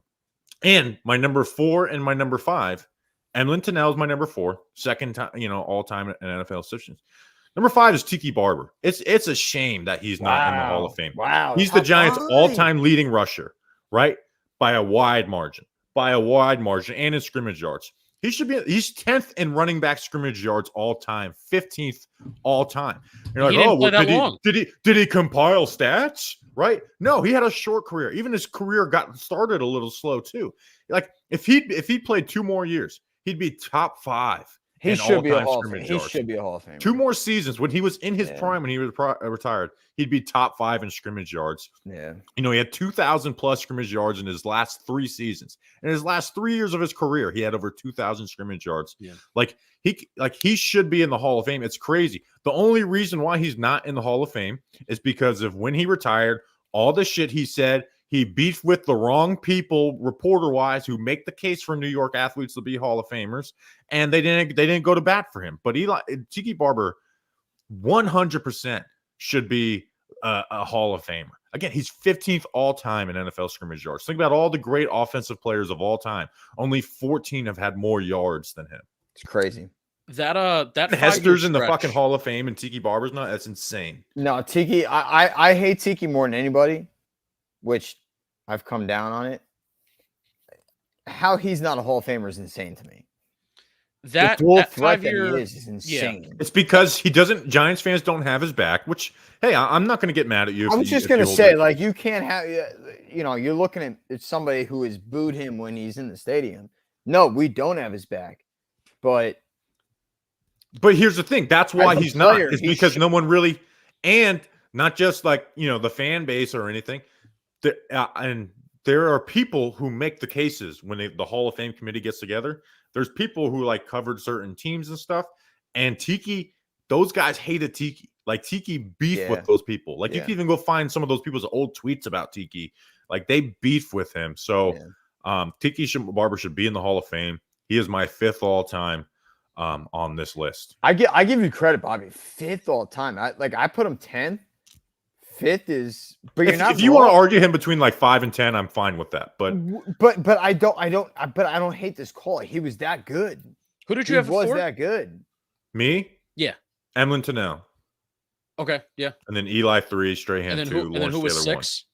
And my number 4 and my number 5, Emlyn Tunnell is my number 4, second time, all time in NFL positions. Number 5 is Tiki Barber. It's a shame that he's not in the Hall of Fame. Wow, he's the Giants' all-time leading rusher, right? By a wide margin, and in scrimmage yards. He's 10th in running back scrimmage yards all time, 15th all time. You're like, did he compile stats? Right? No, he had a short career. Even his career got started a little slow too. Like if he played 2 more years, he'd be top 5. He should be a Hall of Famer. He should be a Hall of Famer. 2 more seasons when he was in his prime, when he was retired, he'd be top 5 in scrimmage yards. Yeah. He had 2,000 plus scrimmage yards in his last 3 seasons. In his last 3 years of his career, he had over 2,000 scrimmage yards. Yeah. He should be in the Hall of Fame. It's crazy. The only reason why he's not in the Hall of Fame is because of when he retired, all the shit he said. He beefed with the wrong people, reporter-wise, who make the case for New York athletes to be Hall of Famers, and they didn't go to bat for him. But Tiki Barber, 100% should be a Hall of Famer. Again, he's 15th all-time in NFL scrimmage yards. Think about all the great offensive players of all time. Only 14 have had more yards than him. It's crazy. That Hester's in the fucking Hall of Fame, and Tiki Barber's not. That's insane. No, Tiki. I hate Tiki more than anybody, which I've come down on it. How he's not a Hall of Famer is insane to me. That dual that threat 5 that year he is insane. Yeah. It's because he doesn't. Giants fans don't have his back. Which, hey, I'm not going to get mad at you. I was just going to say, like, you can't have. You're looking at somebody who has booed him when he's in the stadium. No, we don't have his back. But here's the thing. That's why he's not. It's because no one really, and not just like the fan base or anything. And there are people who make the cases when the Hall of Fame committee gets together. There's people who covered certain teams and stuff. And Tiki, those guys hated Tiki. Like Tiki beefed with those people. You can even go find some of those people's old tweets about Tiki. Like they beefed with him. So Tiki Barber should be in the Hall of Fame. He is my 5th all time on this list. I give you credit, Bobby. 5th all time. I put him 10th. 5th is, but you're not. If you want to argue him between 5 and 10, I'm fine with that. But I don't hate this call. He was that good. Who did you have? He was that good. Me? Yeah. Emlyn Tunnell. Okay. Yeah. And then Eli 3, Strahan 2, and then who was 6?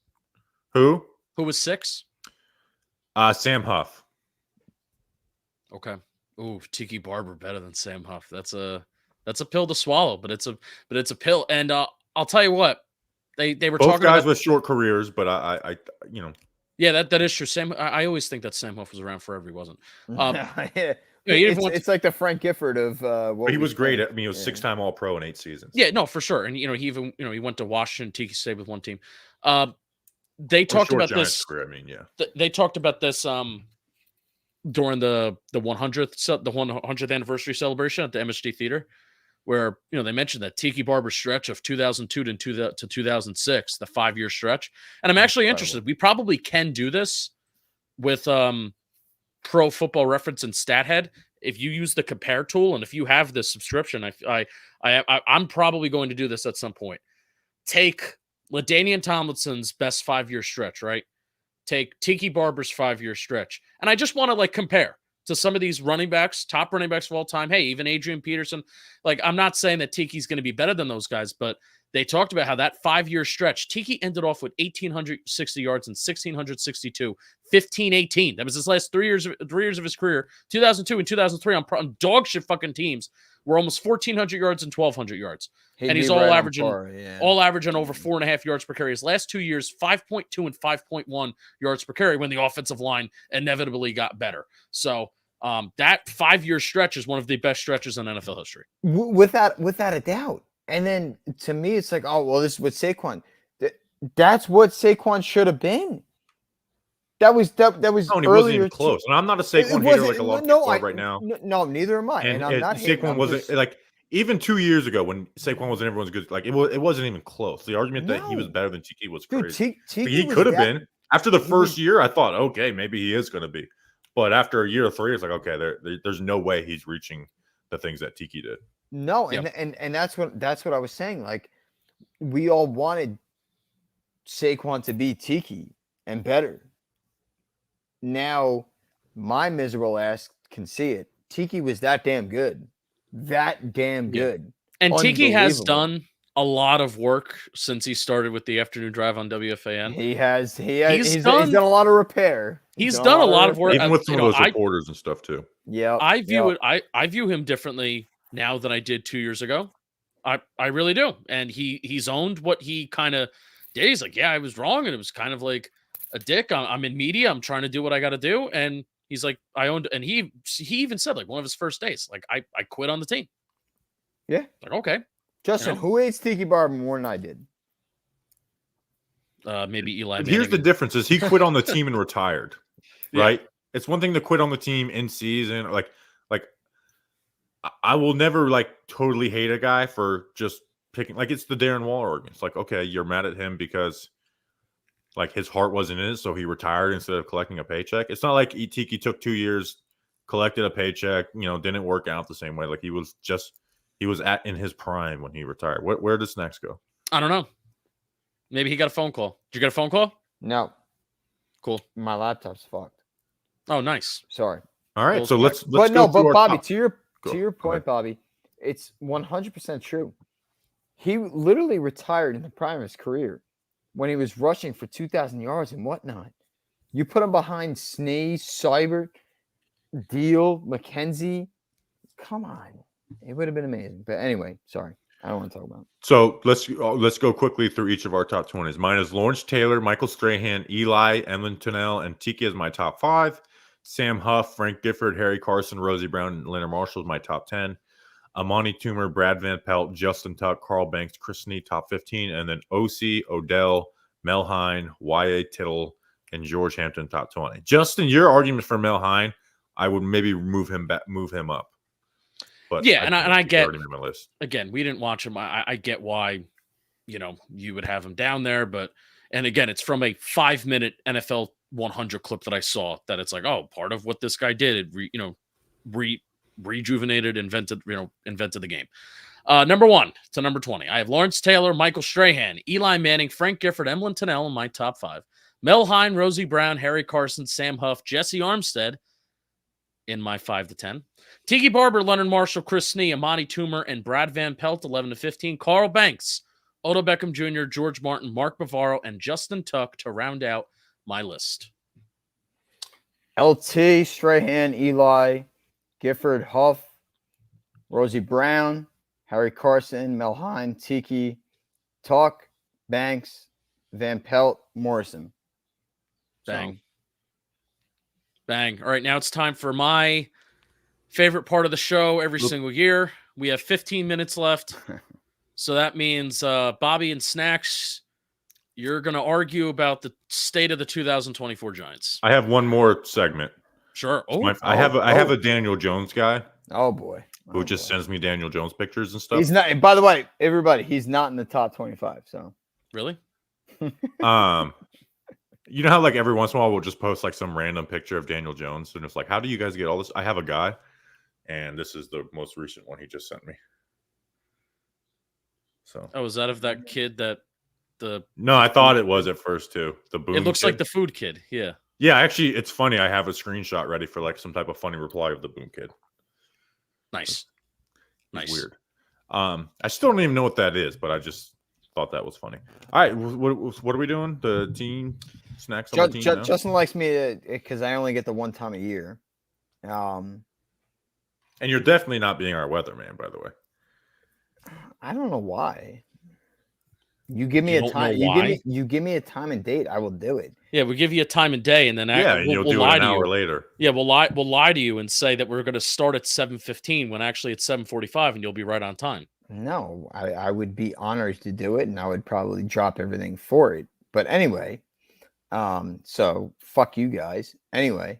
1. Who? Who was 6? Sam Huff. Okay. Ooh, Tiki Barber better than Sam Huff. That's a pill to swallow, but it's a pill. And I'll tell you what. They were both talking guys about, with short careers, but I Yeah, that is true. Sam, I always think that Sam Huff was around forever. He wasn't. It's like the Frank Gifford of. But he was great. I mean, he was 6-time All-Pro in 8 seasons. Yeah, no, for sure. And he even he went to Washington. Tiki stayed with one team. They talked about this. Career, I mean, yeah. They talked about this during the 100th anniversary celebration at the MSG Theater. where, they mentioned that Tiki Barber stretch of 2002 to 2006, the 5-year stretch. And I'm actually interested. We probably can do this with Pro Football Reference and StatHead. If you use the compare tool and if you have this subscription, I'm probably going to do this at some point. Take LaDainian Tomlinson's best 5-year stretch, right? Take Tiki Barber's 5-year stretch. And I just want to compare to some of these running backs, top running backs of all time. Hey, even Adrian Peterson. I'm not saying that Tiki's going to be better than those guys, but they talked about how that 5-year stretch, Tiki ended off with 1,860 yards and 1,662, 1518. That was his last 3 years of his career. 2002 and 2003 on dog shit fucking teams were almost 1,400 yards and 1,200 yards. And he's all averaging over 4.5 yards per carry. His last 2 years, 5.2 and 5.1 yards per carry when the offensive line inevitably got better. So that 5-year stretch is one of the best stretches in NFL history. Without a doubt. And then to me, it's like, oh, well, this is what Saquon. That's what Saquon should have been. That was Tony wasn't even close. And I'm not a Saquon hater like a lot of people are right now. No, neither am I. And I'm not hating. Saquon wasn't even 2 years ago when Saquon wasn't everyone's good. It wasn't even close. The argument that he was better than Tiki was crazy. Dude, he could have been. After the first year, I thought, okay, maybe he is going to be. But after a year or 3, it's like, okay, there's no way he's reaching the things that Tiki did. No, and that's what I was saying. We all wanted Saquon to be Tiki and better. Now, my miserable ass can see it. Tiki was that damn good. And Tiki has done a lot of work since he started with the afternoon drive on WFAN. He's done a lot of repair. He's done a lot of work. Even with some of those reporters and stuff too. Yeah. I view him differently now than I did 2 years ago. I really do. And he's owned what he kind of did. He's like, yeah, I was wrong. And it was kind of like a dick. I'm in media. I'm trying to do what I got to do. And he's like, I owned, and he even said one of his first days, I quit on the team. Yeah. Okay. Justin, who hates Tiki Barber more than I did? Maybe Eli. Here's the difference: is he quit on the team and retired, right? It's one thing to quit on the team in season, like I will never totally hate a guy for just picking. It's the Darren Waller argument. It's okay, you're mad at him because his heart wasn't in it, so he retired instead of collecting a paycheck. It's not like Tiki took 2 years, collected a paycheck, didn't work out the same way. He was in his prime when he retired. Where does next go? I don't know. Maybe he got a phone call. Did you get a phone call? No. Cool. My laptop's fucked. Oh, nice. Sorry. All right. Cool. So let's but Bobby, to your point, ahead. Bobby, it's 100% true. He literally retired in the prime of his career when he was rushing for 2,000 yards and whatnot. You put him behind Sneeze, Seibert, Deal, McKenzie. Come on. It would have been amazing. But anyway, sorry. I don't want to talk about it. So let's go quickly through each of our top 20s. Mine is Lawrence Taylor, Michael Strahan, Eli, Emlyn Tunnell, and Tiki is my top 5. Sam Huff, Frank Gifford, Harry Carson, Rosie Brown, and Leonard Marshall is my top 10. Amani Toomer, Brad Van Pelt, Justin Tuck, Carl Banks, Chris Snee, top 15. And then OC, Odell, Mel Hine, Y.A. Tittle, and George Hampton, top 20. Justin, your argument for Mel Hine, I would maybe move him up. But yeah, I get, my list. Again, we didn't watch him. I get why, you would have him down there. But, and again, it's from a 5-minute NFL 100 clip that I saw that it's part of what this guy did, rejuvenated, invented the game. Number 1 to number 20. I have Lawrence Taylor, Michael Strahan, Eli Manning, Frank Gifford, Emlyn Tunnell in my top 5. Mel Hine, Rosie Brown, Harry Carson, Sam Huff, Jesse Armstead in my 5 to 10. Tiki Barber, Leonard Marshall, Chris Snee, Amani Toomer, and Brad Van Pelt, 11 to 15. Carl Banks, Odell Beckham Jr., George Martin, Mark Bavaro, and Justin Tuck to round out my list. LT, Strahan, Eli, Gifford, Huff, Rosie Brown, Harry Carson, Mel Hine, Tiki, Tuck, Banks, Van Pelt, Morrison. Bang. Bang. All right, now it's time for my favorite part of the show every single year. We have 15 minutes left. So that means Bobby and Snacks, you're going to argue about the state of the 2024 Giants. I have one more segment. Sure. I have a Daniel Jones guy. Oh, boy. who just sends me Daniel Jones pictures and stuff. He's not. By the way, everybody, he's not in the top 25. So Really? You know how like every once in a while we'll just post like some random picture of Daniel Jones, and it's like, how do you guys get all this? I have a guy, and this is the most recent one he just sent me. So, Oh, is that of that kid that no, I thought it was at first too. The boom. It looks kid. like the food kid. Yeah. Yeah, actually, it's funny. I have a screenshot ready for like some type of funny reply of the boom kid. Nice. It's weird. I still don't even know what that is, but I just thought that was funny. All right, what are we doing? The team snacks on the team now? Justin likes me because I only get the one time a year. And you're definitely not being our weatherman, by the way. I don't know why. You give me a time. You give me a time and date. I will do it. Yeah, we give you a time and day, and then you'll do it an hour later. Yeah, we'll lie to you and say that we're going to start at 7:15 when actually it's 7:45, and you'll be right on time. No, I would be honored to do it, and I would probably drop everything for it. But anyway, so fuck you guys. Anyway,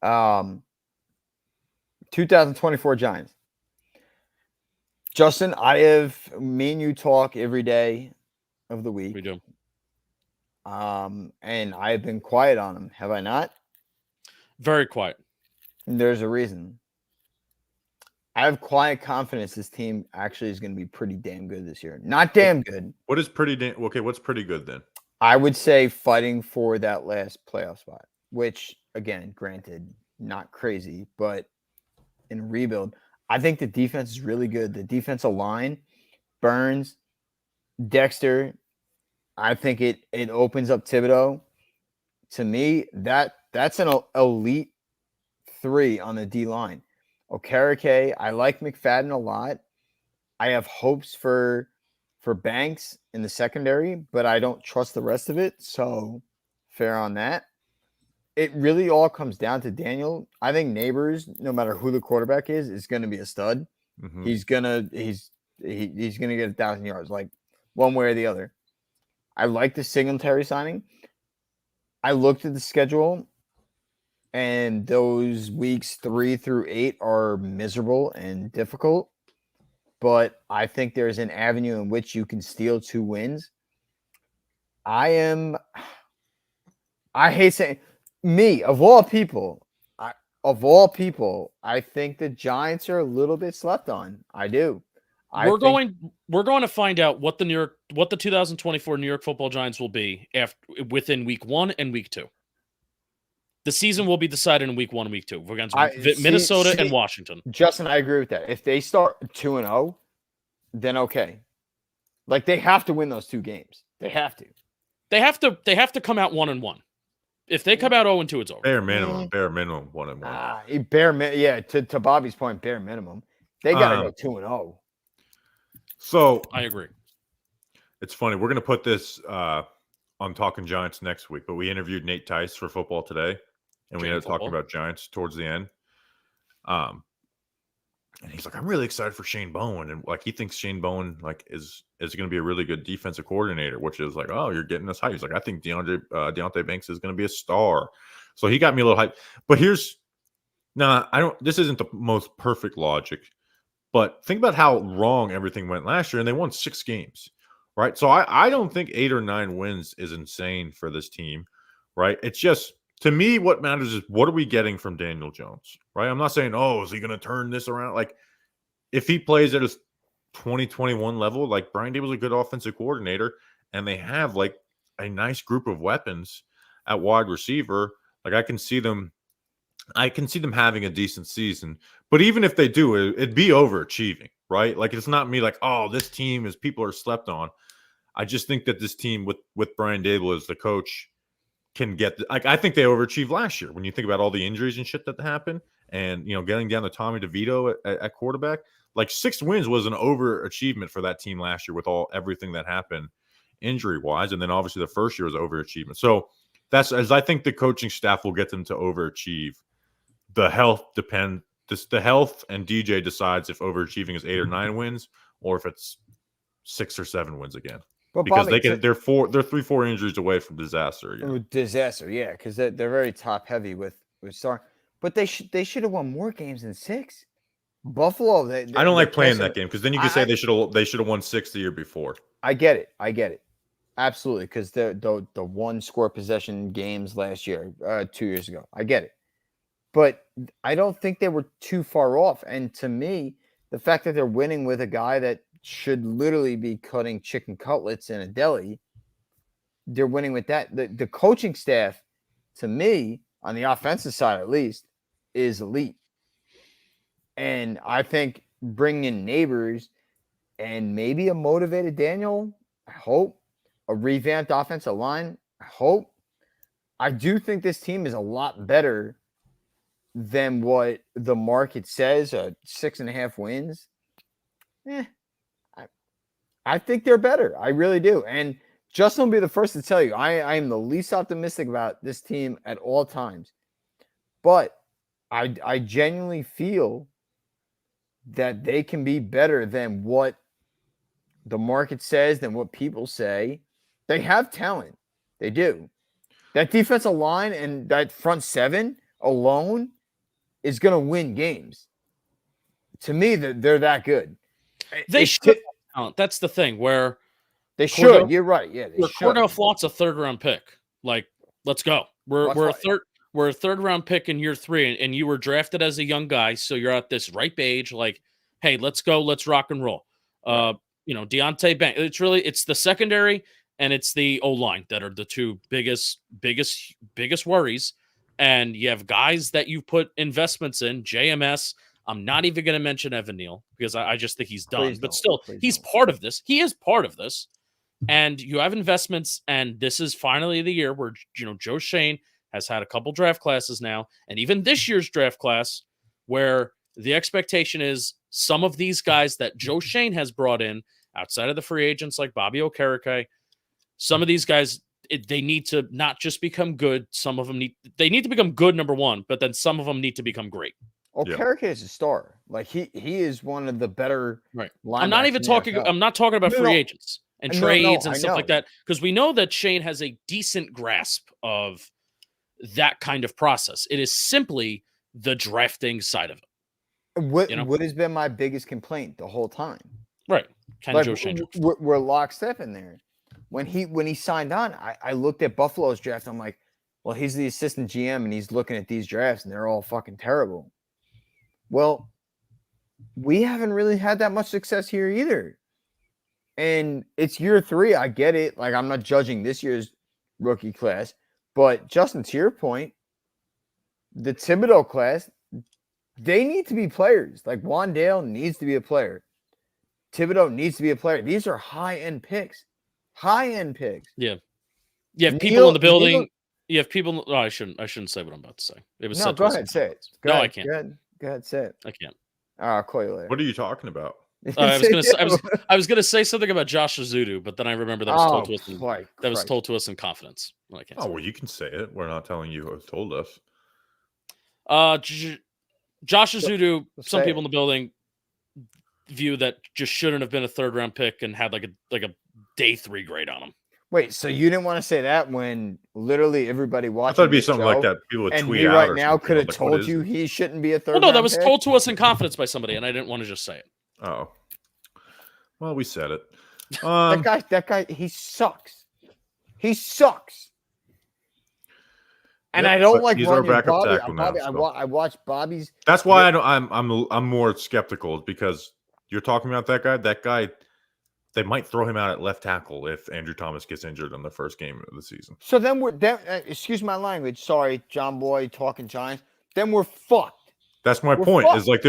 2024 Giants. Justin, me and you talk every day of the week. We do. And I've been quiet on him. Have I not? Very quiet. There's a reason. I have quiet confidence this team actually is going to be pretty damn good this year. Not damn good. What is pretty what's pretty good then? I would say fighting for that last playoff spot, which again, granted, not crazy, but in rebuild, I think the defense is really good. The defensive line, Burns, Dexter, I think it opens up Thibodeau. To me, that's an elite 3 on the D line. Okereke, I like McFadden a lot. I have hopes for Banks in the secondary, but I don't trust the rest of it. So fair on that. It really all comes down to Daniel. I think Neighbors, no matter who the quarterback is going to be a stud. Mm-hmm. He's gonna get 1,000 yards, like one way or the other. I like the Singletary signing. I looked at the schedule, and those weeks 3 through 8 are miserable and difficult. But I think there's an avenue in which you can steal 2 wins. I hate saying me, of all people, I think the Giants are a little bit slept on. I do. We're going to find out what the 2024 New York Football Giants will be within week 1 and week 2. The season will be decided in week 1 and week 2 against Minnesota and Washington. Justin, I agree with that. If they start 2-0, then okay. Like they have to win those 2 games. They have to. They have to come out 1-1. If they come out 0-2, it's over. Bare minimum 1-1. Yeah. To Bobby's point, bare minimum. They gotta go 2-0. So I agree. It's funny. We're gonna put this on Talking Giants next week, but we interviewed Nate Tice for Football Today, and we ended up talking about Giants towards the end. And he's like, I'm really excited for Shane Bowen, and like he thinks Shane Bowen like is going to be a really good defensive coordinator, which is like, oh, you're getting us hype. He's like, I think Deontay Banks is going to be a star. So he got me a little hype. But this isn't the most perfect logic, but think about how wrong everything went last year, and they won 6 games, right? So I don't think 8 or 9 wins is insane for this team, right? It's just, to me, what matters is what are we getting from Daniel Jones, right? I'm not saying, oh, is he going to turn this around? Like, if he plays at his 2021 level, like Brian Daboll's a good offensive coordinator, and they have like a nice group of weapons at wide receiver. Like I can see them having a decent season. But even if they do, it'd be overachieving, right? Like it's not me like, oh, this team is people are slept on. I just think that this team with Brian Daboll as the coach can get I think they overachieved last year when you think about all the injuries and shit that happened, and getting down to Tommy DeVito at quarterback. Like 6 wins was an overachievement for that team last year with everything that happened injury wise, and then obviously the first year was overachievement. So that's as I think the coaching staff will get them to overachieve. The health and DJ decides if overachieving is 8 or 9 wins or if it's 6 or 7 wins again. But because Bobby, they're 3-4 injuries away from disaster again. Disaster, yeah, because they're very top heavy with Star. But they should have won more games than 6. Buffalo. I don't like playing that game because then you can say they should have won 6 the year before. I get it. Absolutely, because the one score possession games last year, 2 years ago. I get it. But I don't think they were too far off. And to me, the fact that they're winning with a guy that should literally be cutting chicken cutlets in a deli, they're winning with that. The coaching staff, to me, on the offensive side at least, is elite. And I think bringing in Neighbors and maybe a motivated Daniel, I hope, a revamped offensive line, I hope. I do think this team is a lot better than what the market says, 6.5 wins. I think they're better. I really do. And Justin will be the first to tell you, I am the least optimistic about this team at all times. But I genuinely feel that they can be better than what the market says, than what people say. They have talent. They do. That defensive line and that front seven alone is going to win games. To me, they're that good. They should have talent. That's the thing where they should. You're right. Yeah, they should. Cordell Flott's a 3rd-round pick. Like, let's go. We're a 3rd-round pick in year 3, and you were drafted as a young guy, so you're at this ripe age. Like, hey, let's go. Let's rock and roll. Deontay Banks. It's the secondary and it's the O-line that are the two biggest worries. And you have guys that you've put investments in, JMS. I'm not even going to mention Evan Neal because I just think he's done. But still, he's part of this. He is part of this. And you have investments, and this is finally the year where, Joe Schoen has had a couple draft classes now, and even this year's draft class, where the expectation is some of these guys that Joe Schoen has brought in outside of the free agents like Bobby Okereke, some of these guys, they need to not just become good. Some of them need to become good, number one, but then some of them need to become great. Okereke is a star. Like he is one of the better. Right. I'm not talking about free agents and trades and stuff like that, because we know that Shane has a decent grasp of that kind of process. It is simply the drafting side of it. What has been my biggest complaint the whole time? Right. Joe Shane. We're lockstep in there. When he signed on, I looked at Buffalo's draft. I'm like, well, he's the assistant GM and he's looking at these drafts and they're all fucking terrible. Well, we haven't really had that much success here either. And it's year 3. I get it. Like, I'm not judging this year's rookie class. But Justin, to your point, the Thibodeau class, they need to be players. Like, Wandale needs to be a player. Thibodeau needs to be a player. These are high-end picks. High-end picks. Yeah. You have people in the building. You have people. Oh, I shouldn't say what I'm about to say. It was no. Go ahead, say it. I can't. Go ahead, say it. I can't. I'll call you later. What are you talking about? I was gonna say something about Josh Azudu, but then I remember that was told to us in confidence. Well, I can't. Well, you can say it. We're not telling you who told us. Josh Azudu. Some people in the building view that just shouldn't have been a 3rd-round pick and had like a day 3 grade on him. Wait, so you didn't want to say that when literally everybody watching? I thought it'd be something like that. People would tweet out right now could have told you he shouldn't be a 3rd. Well, no, that was told to us in confidence by somebody, and I didn't want to just say it. Oh, well, we said it. That guy, he sucks. He sucks. And I don't like running Bobby. I watch Bobby's. That's why I'm more skeptical, because you're talking about that guy. That guy, they might throw him out at left tackle if Andrew Thomas gets injured in the first game of the season. So then excuse my language. Sorry, John Boy talking Giants. Then we're fucked. That's my point. Fucked. Is like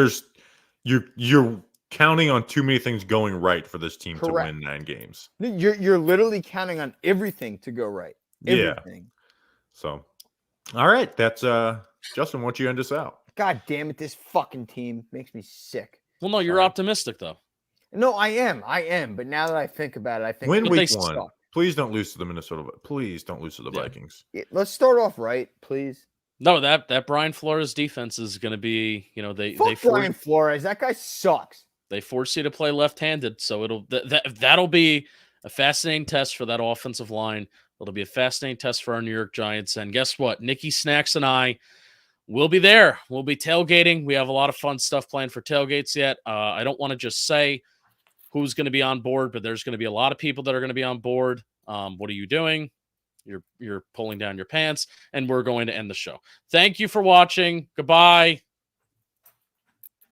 you're counting on too many things going right for this team to win 9 games. You're literally counting on everything to go right. Everything. Yeah. So, all right, that's Justin. Why don't you end us out? God damn it! This fucking team makes me sick. Well, no, you're optimistic though. No, I am. But now that I think about it, I think win week 1. Please don't lose to the Minnesota. Please don't lose to the Vikings. Let's start off right, please. No, that Brian Flores defense is going to be, they Brian Flores. That guy sucks. They force you to play left-handed, so that'll be a fascinating test for that offensive line. It'll be a fascinating test for our New York Giants. And guess what? Nicky Snacks and I we'll be there. We'll be tailgating. We have a lot of fun stuff planned for tailgates yet. I don't want to just say who's going to be on board, but there's going to be a lot of people that are going to be on board. What are you doing? You're pulling down your pants, and we're going to end the show. Thank you for watching. Goodbye.